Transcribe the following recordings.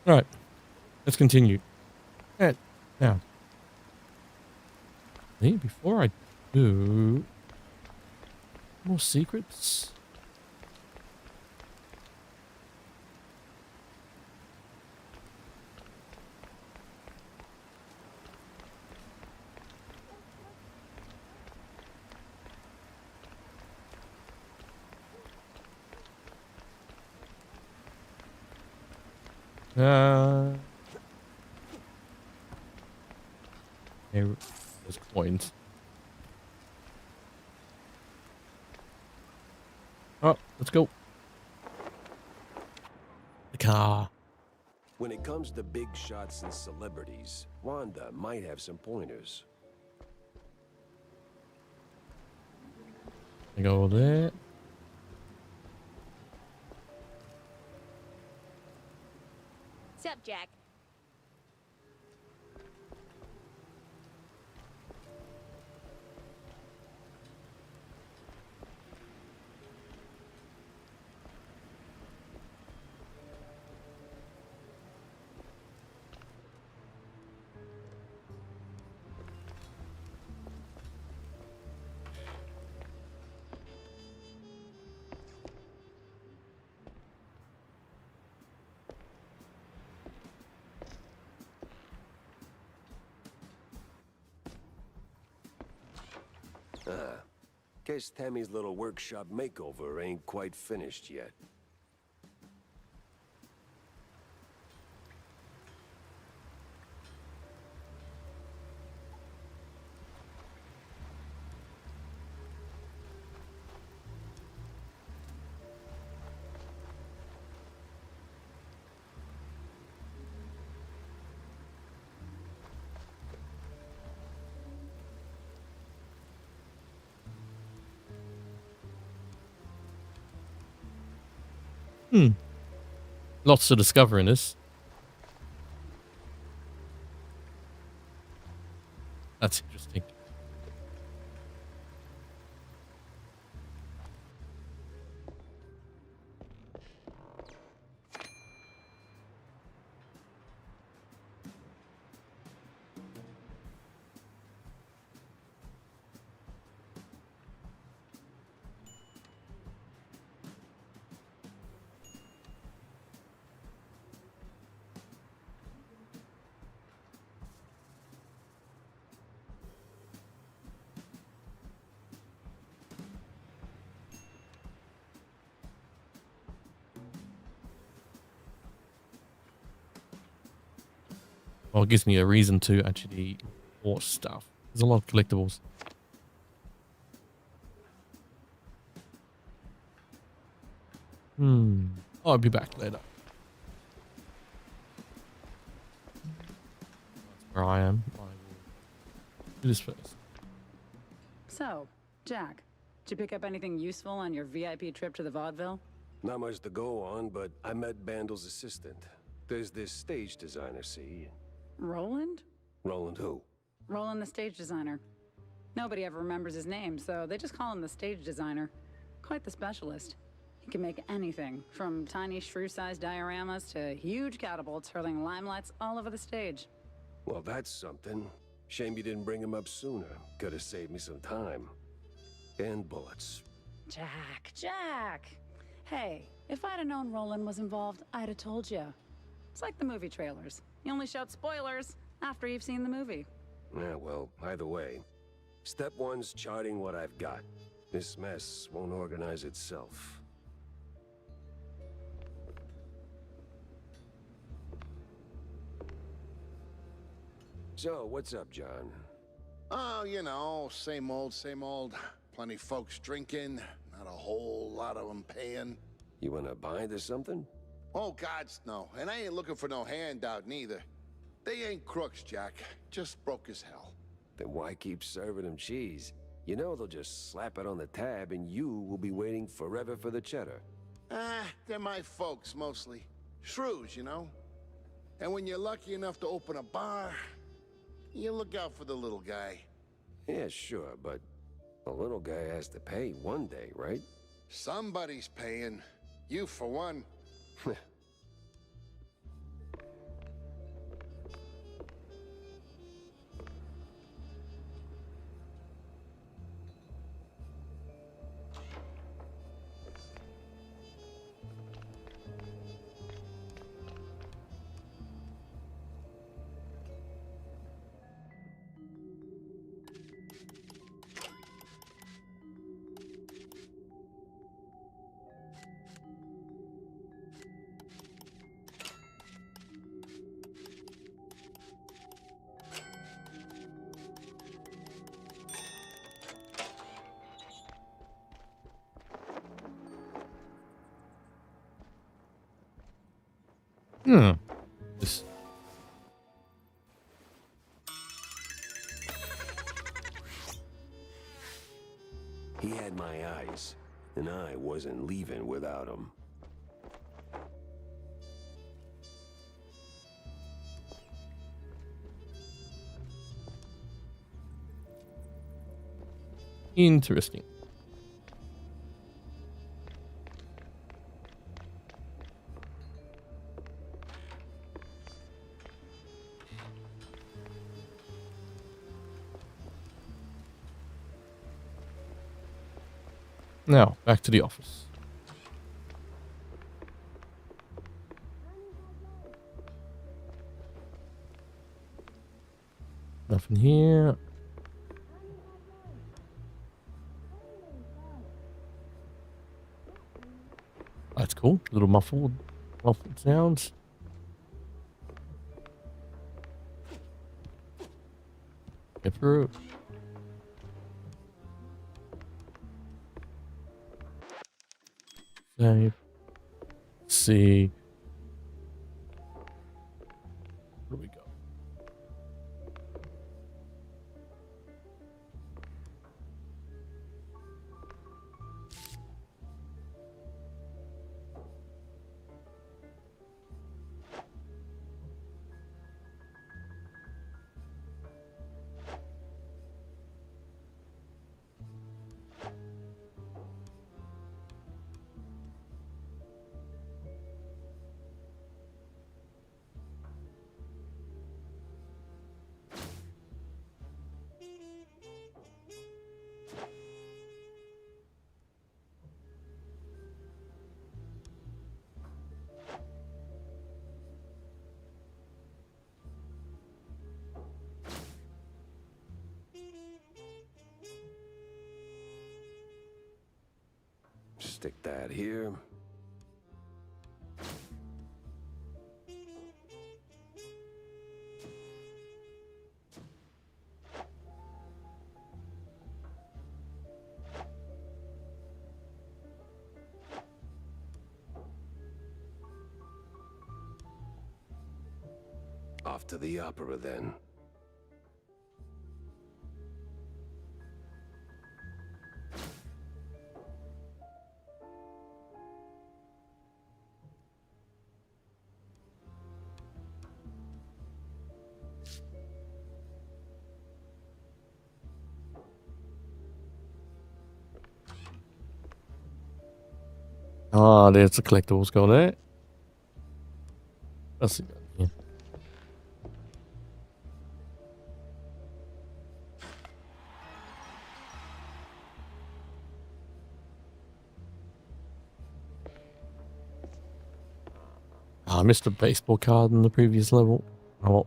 All right, let's continue. Now, before I do more secrets. Here, there's coins. Oh, let's go. The car. When it comes to big shots and celebrities, Wanda might have some pointers. I go there. Sup, Jack? Guess Tammy's little workshop makeover ain't quite finished yet. Lots to discover in this. That's interesting. Well, it gives me a reason to actually import stuff. There's a lot of collectibles. I'll be back later. That's where I am. I will do this first. So, Jack, did you pick up anything useful on your VIP trip to the vaudeville? Not much to go on, but I met Bandel's assistant. There's this stage designer, see? Roland? Roland who? Roland, the stage designer. Nobody ever remembers his name, so they just call him the stage designer. Quite the specialist. He can make anything, from tiny shrew-sized dioramas to huge catapults hurling limelights all over the stage. Well, that's something. Shame you didn't bring him up sooner. Could have saved me some time. And bullets. Jack! Hey, if I'd have known Roland was involved, I'd have told you. It's like the movie trailers. You only shout spoilers after you've seen the movie. Yeah, well, either way. Step one's charting what I've got. This mess won't organize itself. So, what's up, John? Oh, you know, same old, same old. Plenty folks drinking, not a whole lot of them paying. You wanna bind or something? Oh, gods, no. And I ain't looking for no handout, neither. They ain't crooks, Jack. Just broke as hell. Then why keep serving them cheese? You know they'll just slap it on the tab and you will be waiting forever for the cheddar. They're my folks, mostly. Shrews, you know? And when you're lucky enough to open a bar, you look out for the little guy. Yeah, sure, but the little guy has to pay one day, right? Somebody's paying. You, for one. Hmm. This. He had my eyes, and I wasn't leaving without him. Interesting. Now, back to the office. Nothing here. That's cool. Little muffled sounds. Get through. Save. See. Where do we go? Stick that here. Off to the opera then. Ah, there's the collectibles go there. That's it. Yeah. Ah, I missed a baseball card in the previous level. Oh, well.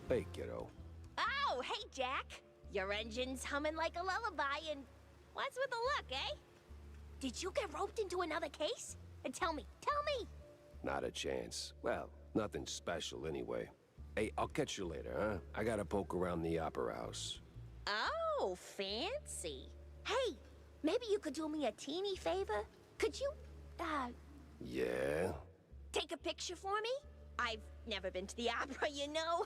Hey, kiddo. Oh, hey, Jack. Your engine's humming like a lullaby, and what's with the look, eh? Did you get roped into another case? And tell me. Not a chance. Well, nothing special anyway. Hey, I'll catch you later, huh? I gotta poke around the opera house. Oh, fancy. Hey, maybe you could do me a teeny favor? Could you, Yeah? take a picture for me? I've never been to the opera, you know.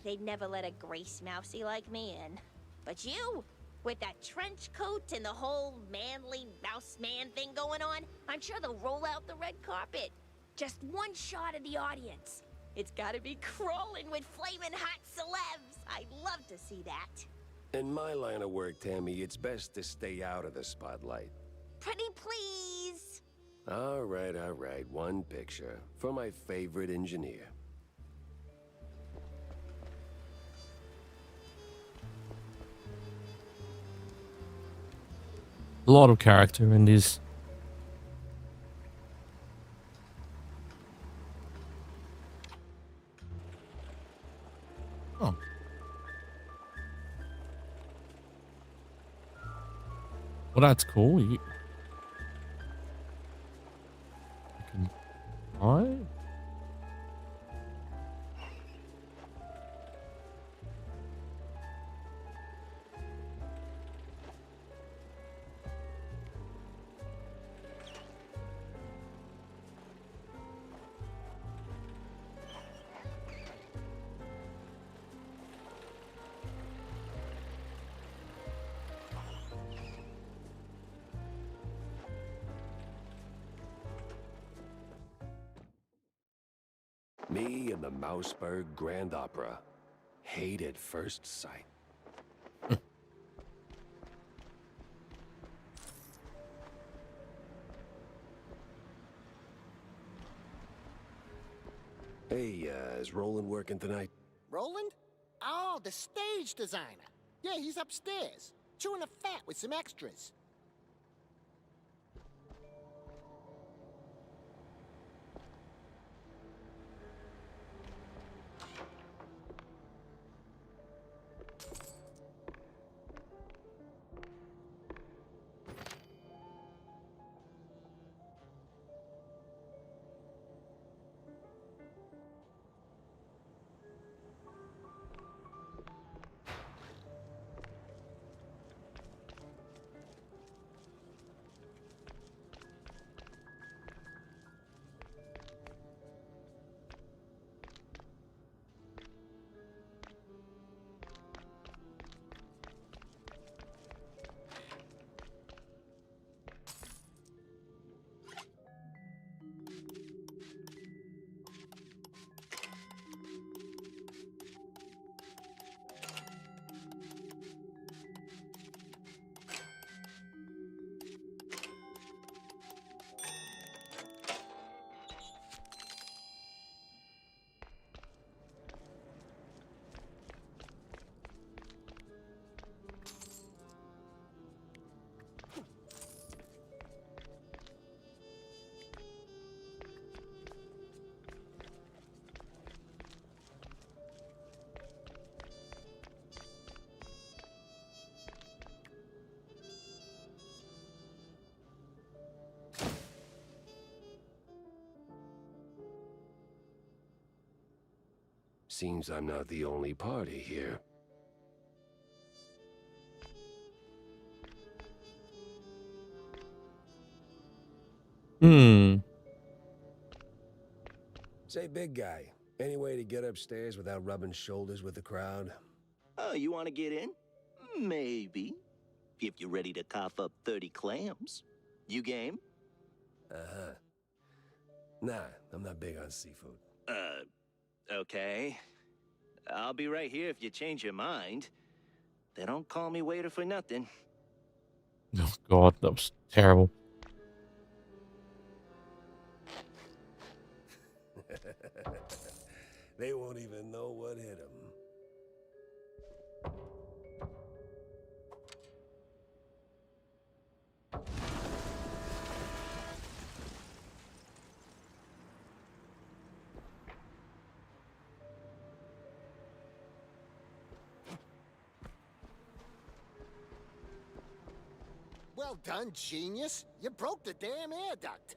They'd never let a grace mousey like me in. But you, with that trench coat and the whole manly mouse man thing going on, I'm sure they'll roll out the red carpet. Just one shot of the audience. It's gotta be crawling with flaming hot celebs. I'd love to see that. In my line of work, Tammy, it's best to stay out of the spotlight. Pretty please. All right. One picture for my favorite engineer. A lot of character in this. Oh. Well, that's cool. You can buy. Me and the Mouseburg Grand Opera. Hate at first sight. Hey, is Roland working tonight? Roland? Oh, the stage designer. Yeah, he's upstairs, chewing a fat with some extras. Seems I'm not the only party here. Hmm. Say, big guy, any way to get upstairs without rubbing shoulders with the crowd? Oh, you want to get in? Maybe. If you're ready to cough up 30 clams. You game? Uh-huh. Nah, I'm not big on seafood. Okay. I'll be right here if you change your mind. They don't call me waiter for nothing. Oh God, that was terrible. They won't even know what hit them. Well done, genius. You broke the damn air duct.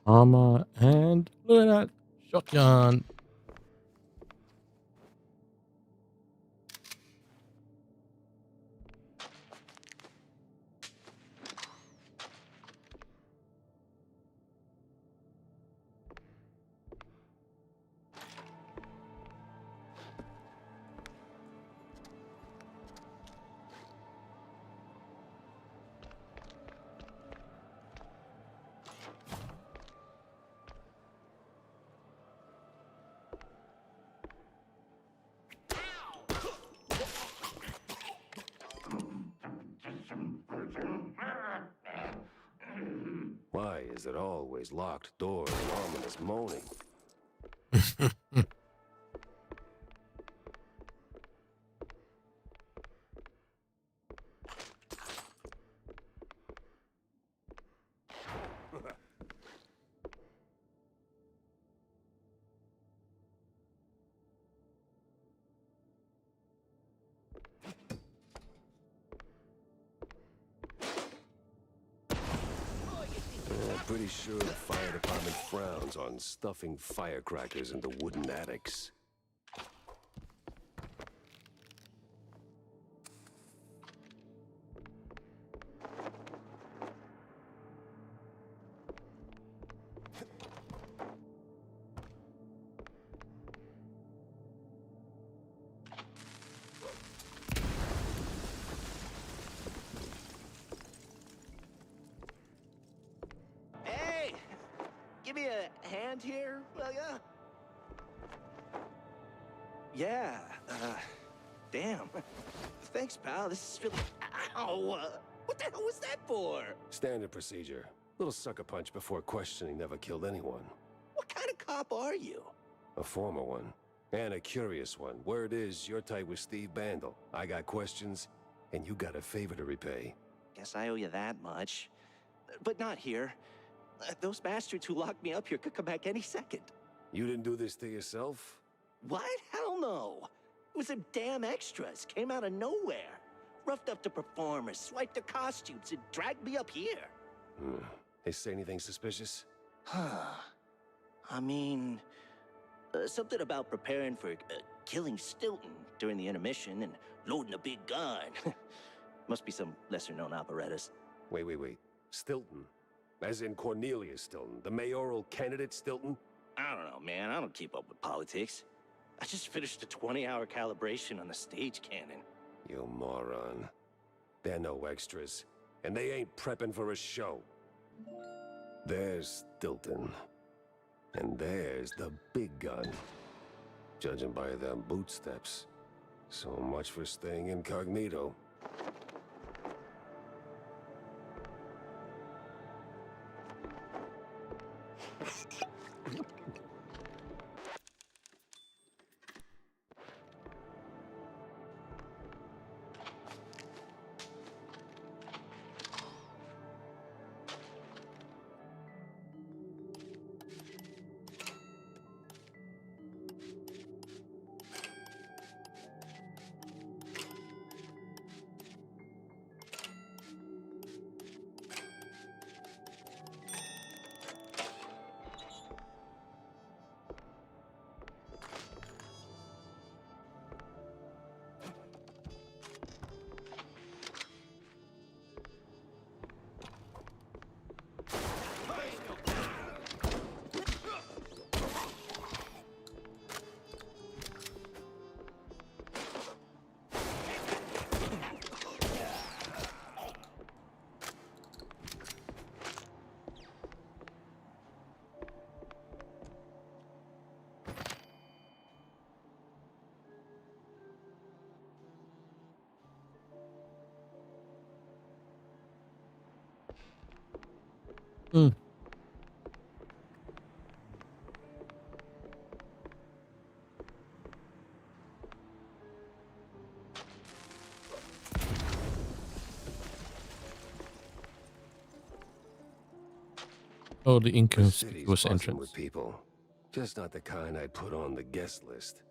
Armor and look at that shotgun. Why is it always locked doors and ominous moaning? Pretty sure the fire department frowns on stuffing firecrackers into wooden attics. Hey! Give me a hand here, will ya? Yeah, damn. Thanks, pal. This is really... Ow! What the hell was that for? Standard procedure. Little sucker punch before questioning never killed anyone. What kind of cop are you? A former one. And a curious one. Word is, you're tight with Steve Bandel. I got questions, and you got a favor to repay. Guess I owe you that much. But not here. Those bastards who locked me up here could come back any second. You didn't do this to yourself? What? Hell no. It was them damn extras. Came out of nowhere. Roughed up the performers, swiped their costumes, and dragged me up here. They say anything suspicious? Huh. I mean, something about preparing for killing Stilton during the intermission and loading a big gun. Must be some lesser-known operettas. Wait. Stilton? As in Cornelius Stilton, the mayoral candidate Stilton? I don't know, man. I don't keep up with politics. I just finished a 20-hour calibration on the stage cannon. You moron. They're no extras, and they ain't prepping for a show. There's Stilton. And there's the big gun. Judging by them bootsteps. So much for staying incognito. Oh, the The city's inconspicuous buzzing entrance. with people. Just not the kind I'd put on the guest list.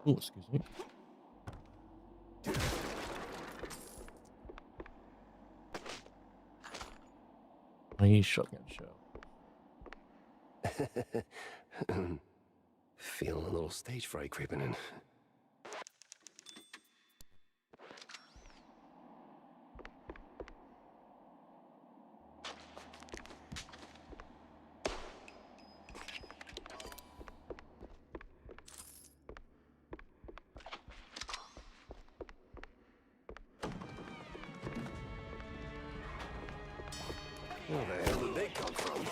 Oh, excuse me. My shotgun shell. Feeling a little stage fright creeping in. Where the hell did they come from?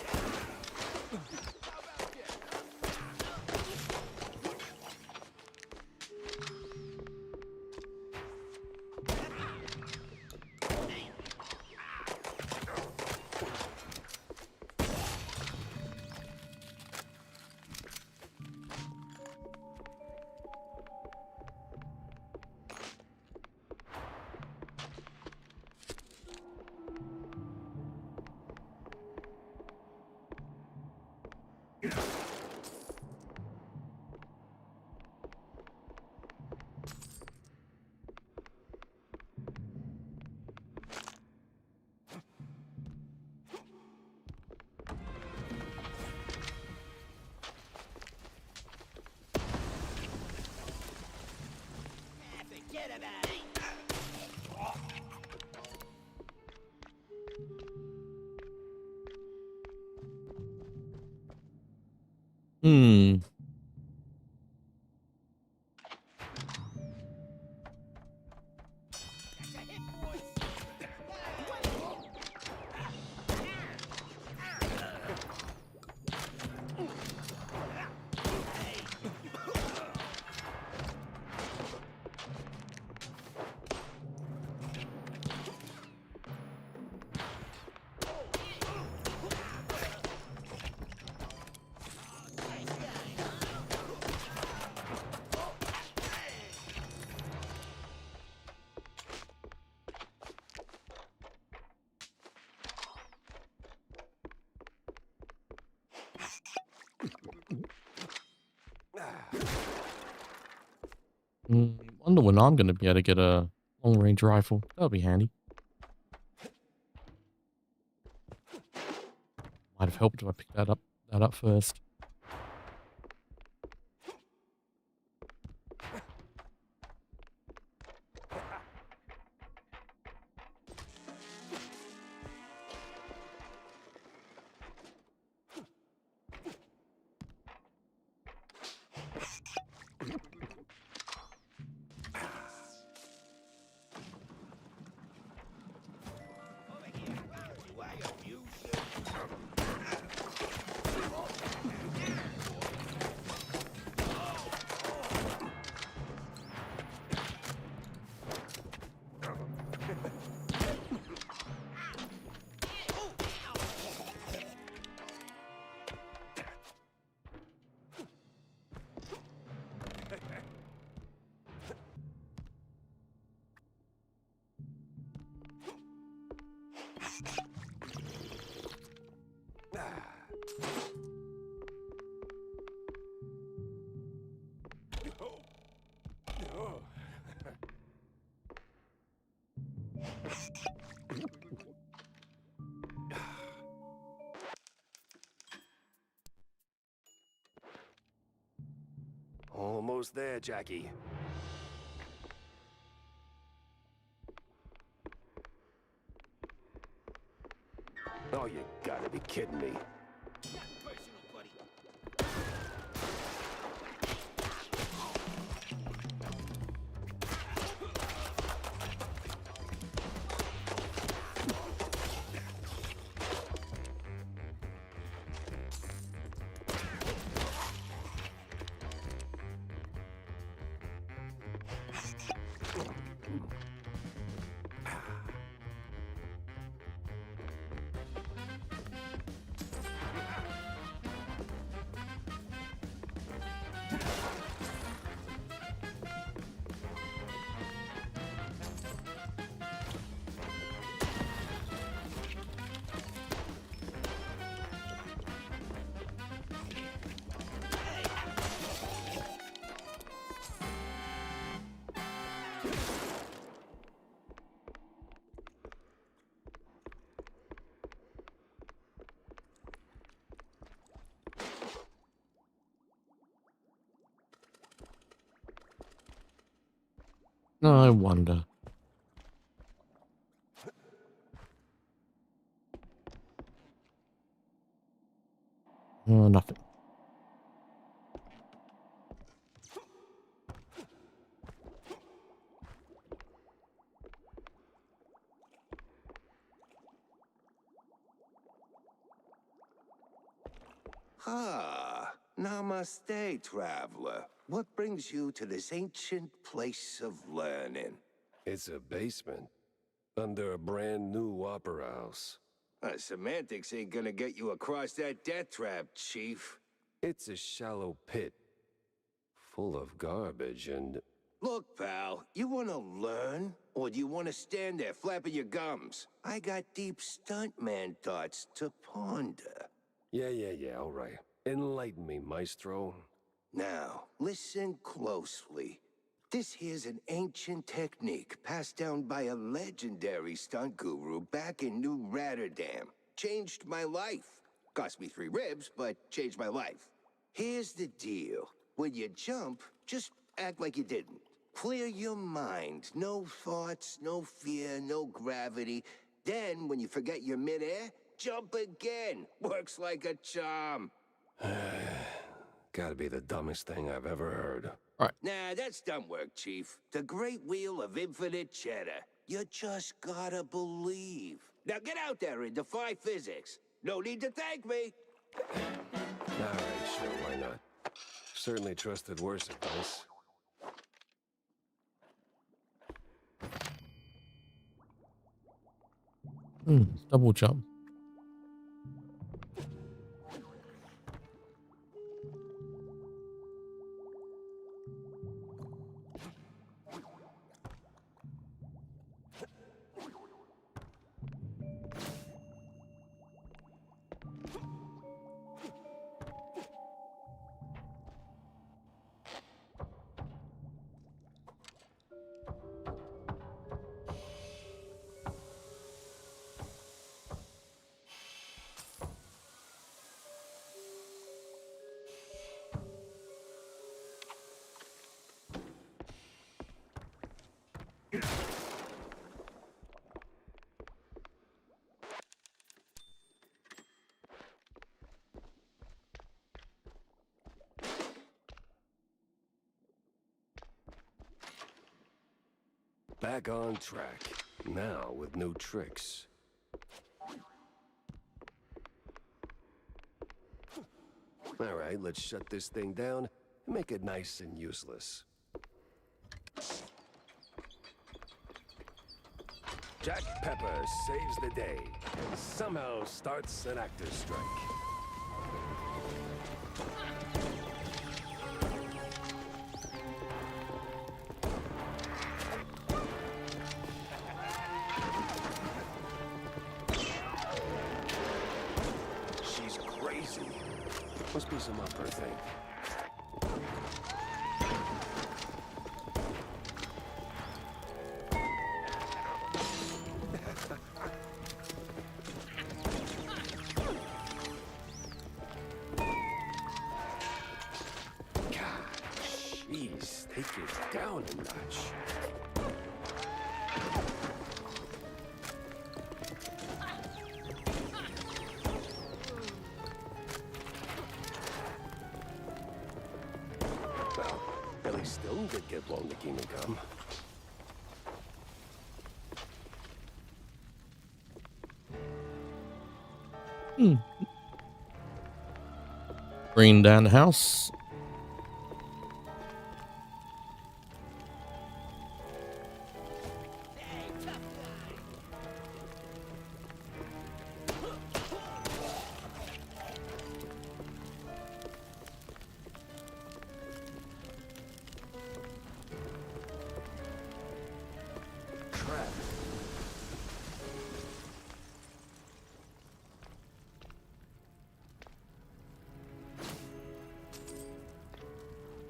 Hmm. Wonder when I'm going to be able to get a long range rifle. That'll be handy. Might have helped if I picked that up first. almost there, Jackie. Oh, you gotta be kidding me. No, I wonder. Oh, nothing. Ah, namaste, traveler. What brings you to this ancient place of learning? It's a basement under a brand new opera house. Semantics ain't gonna get you across that death trap, Chief. It's a shallow pit full of garbage and... Look, pal, you wanna learn? Or do you wanna stand there flapping your gums? I got deep stuntman thoughts to ponder. Yeah, all right. Enlighten me, Maestro. Now, listen closely. This here's an ancient technique passed down by a legendary stunt guru back in New Rotterdam. Changed my life. Cost me 3 ribs, but changed my life. Here's the deal. When you jump, just act like you didn't. Clear your mind. No thoughts, no fear, no gravity. Then, when you forget you're midair, jump again. Works like a charm. Gotta be the dumbest thing I've ever heard. Right. Nah, that's dumb work, Chief. The great wheel of infinite cheddar. You just gotta believe. Now get out there and defy physics. No need to thank me. All right, sure, why not? Certainly trusted worse advice. Double jump. Back on track. Now with new tricks. All right, let's shut this thing down and make it nice and useless. Jack Pepper saves the day and somehow starts an actor's strike. She's crazy. Must be some upper thing. Jeez. down a notch. Well, at least Stone did get blown to Kingdom Come. Bring down the house. Crap.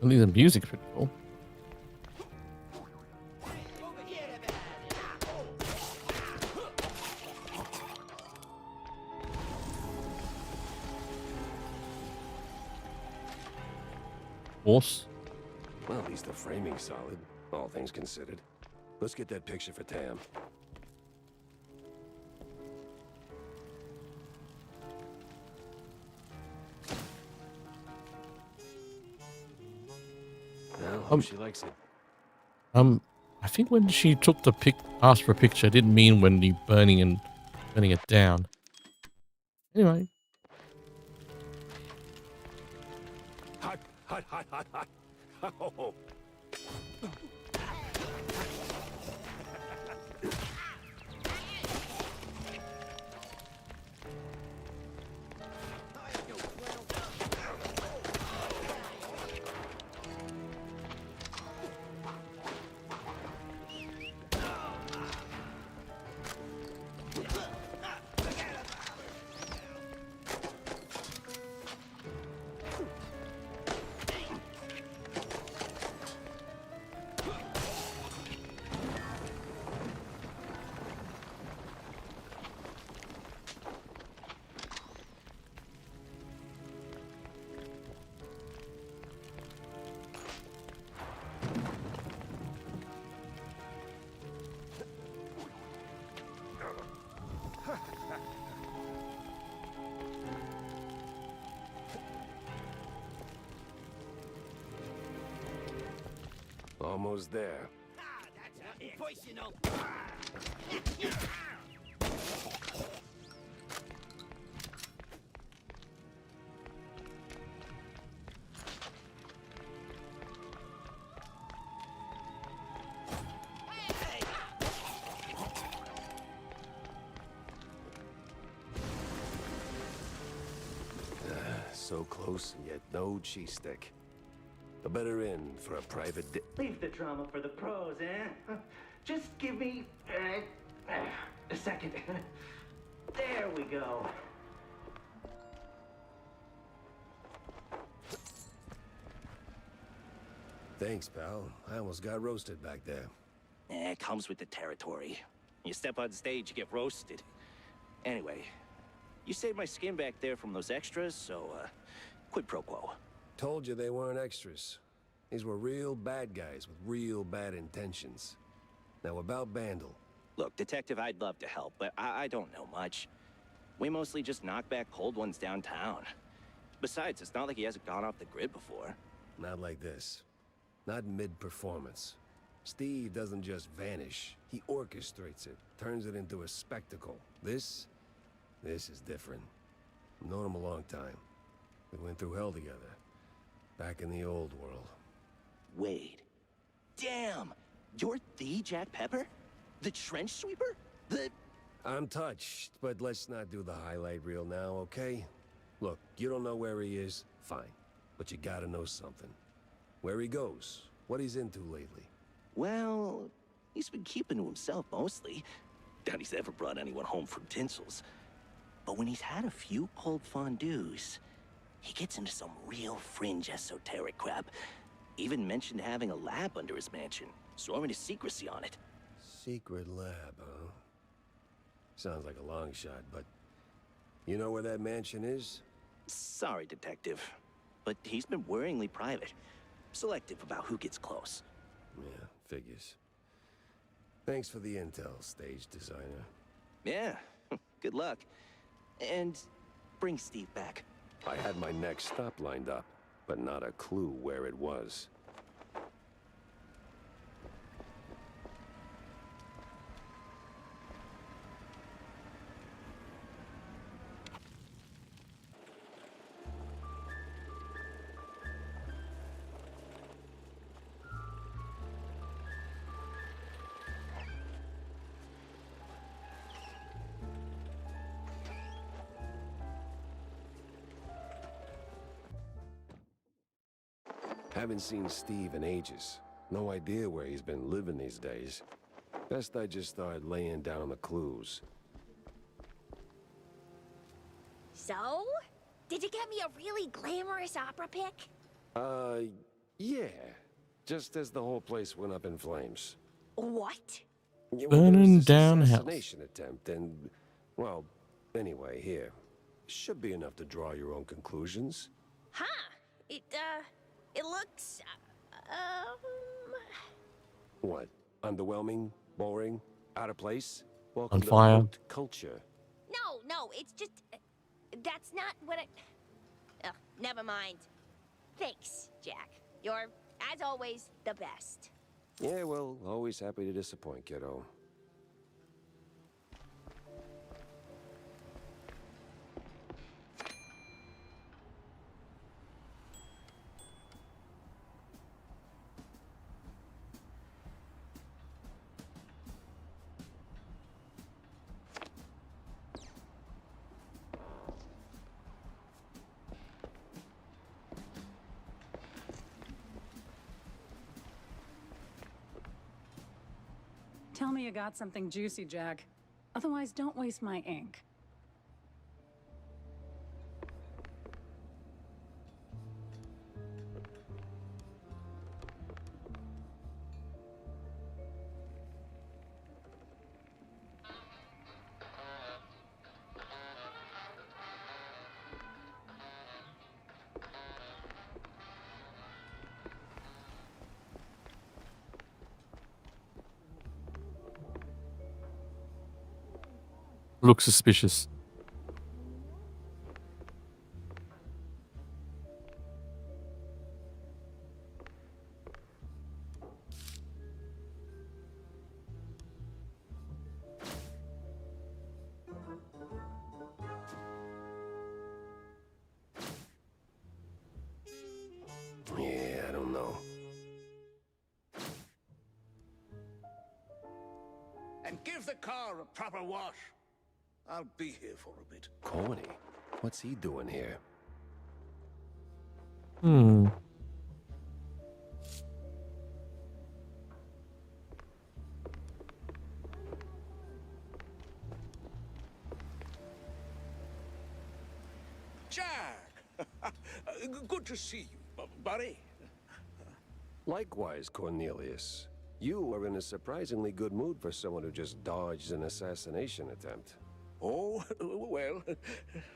I think the music's pretty cool. Horse. Well, at least the framing's solid, all things considered. Let's get that picture for Tam. Well, hope she likes it. I think when she took the asked for a picture, it didn't mean when you burning it down. Anyway. Hot, hot, hot, hot, hot. Oh. Almost there. So close and yet no cheese stick. A better end for a private Leave the drama for the pros, eh? Just give me a second. There we go. Thanks, pal. I almost got roasted back there. It comes with the territory. You step on stage, you get roasted. Anyway, you saved my skin back there from those extras, so quid pro quo. Told you they weren't extras. These were real bad guys with real bad intentions. Now about Bandle. Look, Detective, I'd love to help, but I don't know much. We mostly just knock back cold ones downtown. Besides, it's not like he hasn't gone off the grid before. Not like this. Not mid-performance. Steve doesn't just vanish. He orchestrates it, turns it into a spectacle. This is different. I've known him a long time. We went through hell together. Back in the old world. Wait. Damn! You're the Jack Pepper? The trench sweeper? The... I'm touched, but let's not do the highlight reel now, okay? Look, you don't know where he is, fine. But you gotta know something. Where he goes, what he's into lately. Well, he's been keeping to himself mostly. Doubt he's ever brought anyone home from Tinsel's. But when he's had a few cold fondues, he gets into some real fringe esoteric crap. Even mentioned having a lab under his mansion, sworn to secrecy on it. Secret lab, huh? Sounds like a long shot, but... You know where that mansion is? Sorry, Detective, but he's been worryingly private. Selective about who gets close. Yeah, figures. Thanks for the intel, stage designer. Yeah, good luck. And bring Steve back. I had my next stop lined up, but not a clue where it was. Haven't seen Steve in ages. No idea where he's been living these days. Best I just start laying down the clues. So? Did you get me a really glamorous opera pic? Yeah. Just as the whole place went up in flames. What? Yeah, well, there was Burning this down house. assassination attempt, and, well, anyway, here. Should be enough to draw your own conclusions. Huh. It looks, What? Underwhelming? Boring? Out of place? Welcome On to fire. woke culture. No, it's just, that's not what I... never mind. Thanks, Jack. You're, as always, the best. Yeah, well, always happy to disappoint, kiddo. Tell me you got something juicy, Jack. Otherwise, don't waste my ink. Looks suspicious. Yeah, I don't know. And give the car a proper wash. I'll be here for a bit. Corny? What's he doing here? Hmm. Jack! Good to see you, buddy. Likewise, Cornelius. You are in a surprisingly good mood for someone who just dodged an assassination attempt. Oh, well,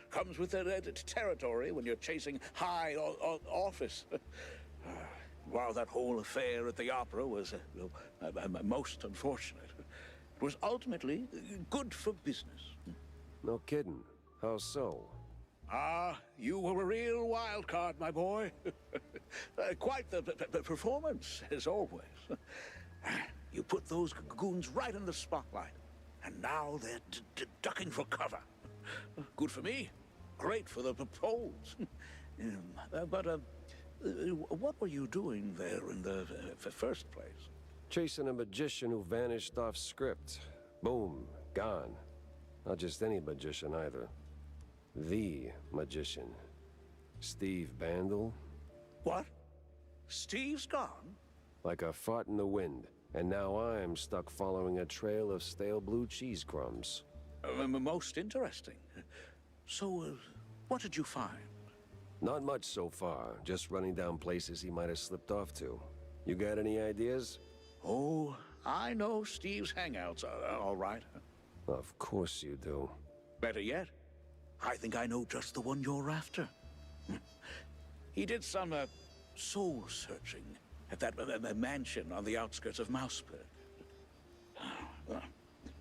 comes with the territory when you're chasing high office. While that whole affair at the opera was most unfortunate, it was ultimately good for business. No kidding. How so? Ah, you were a real wild card, my boy. Quite the performance, as always. You put those goons right in the spotlight, and now they're ducking for cover. Good for me. Great for the polls. What were you doing there in the first place? Chasing a magician who vanished off script. Boom. Gone. Not just any magician either. The magician. Steve Bandel. What? Steve's gone? Like a fart in the wind. And now I'm stuck following a trail of stale blue cheese crumbs. Most interesting. So, what did you find? Not much so far. Just running down places he might have slipped off to. You got any ideas? Oh, I know Steve's hangouts are all right. Of course you do. Better yet, I think I know just the one you're after. He did some soul searching at that mansion on the outskirts of Mouse P.I.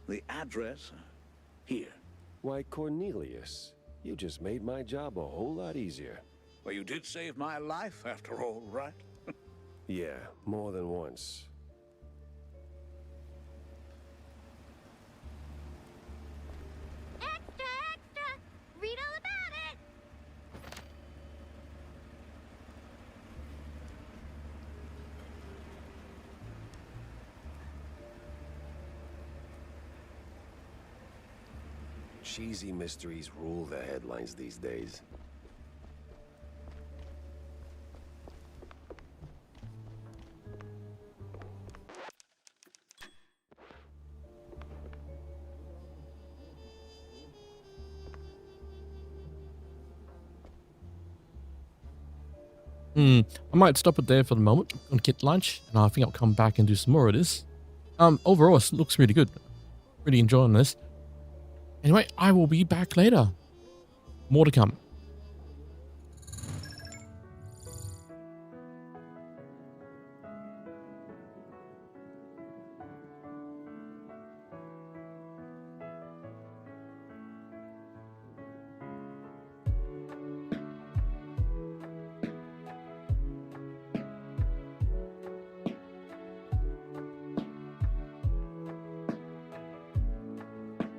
The address here. Why, Cornelius, you just made my job a whole lot easier. Well, you did save my life, after all, right? Yeah, more than once. Extra, extra! Read all about it! Cheesy mysteries rule the headlines these days. I might stop it there for the moment. I'm gonna get lunch, and I think I'll come back and do some more of this. Overall, it looks really good. Really enjoying this. Anyway, I will be back later. More to come.